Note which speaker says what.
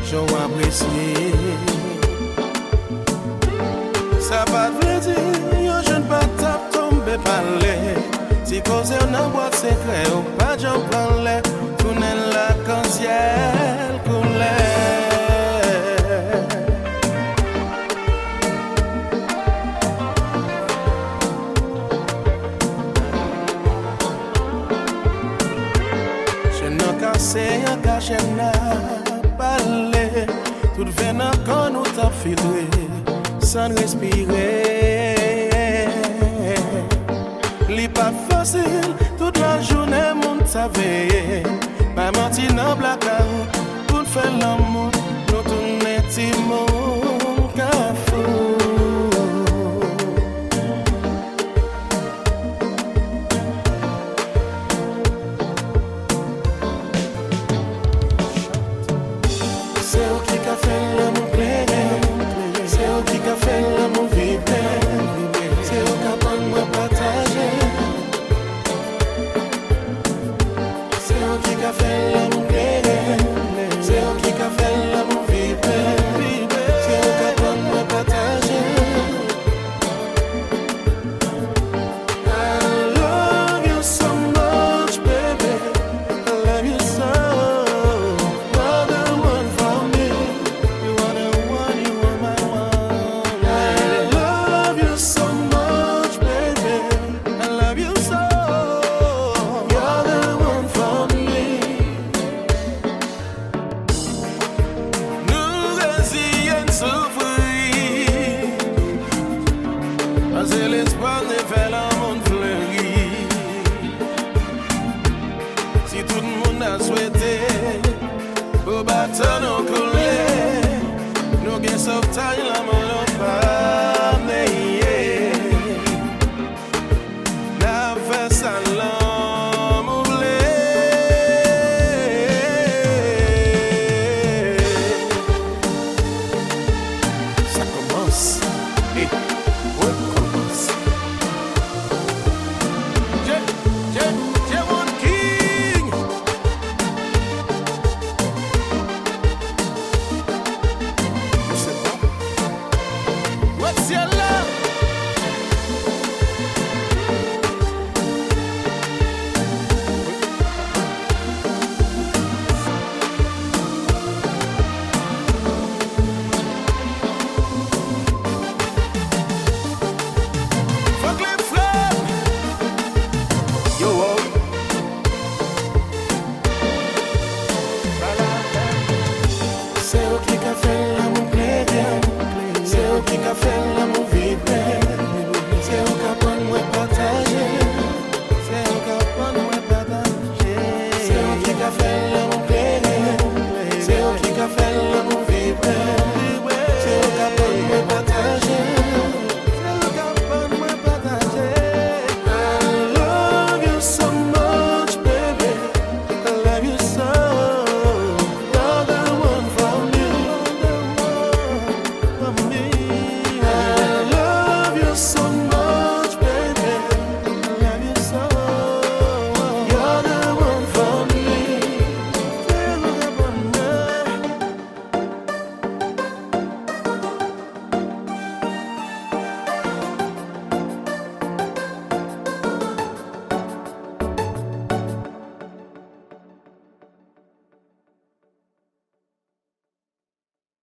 Speaker 1: j'en apprécie. Ça pas de dire, je ne pas tape tomber parler. Si cause on a boîte secret, ou pas j'en parler. Tourner la quand ciel coulait. C'est un cachet n'a parlé. Tout venant quand nous t'a filtré sans respirer. Li pas facile toute la journée mon t'a veillé. Pas menti dans blackout pour faire l'amour. Nous tourner timon cafou. C'est l'espoir de faire le monde fleurir. Si tout le monde a souhaité, au bateau nous couler, nous gagnons sauvetage la mort pas.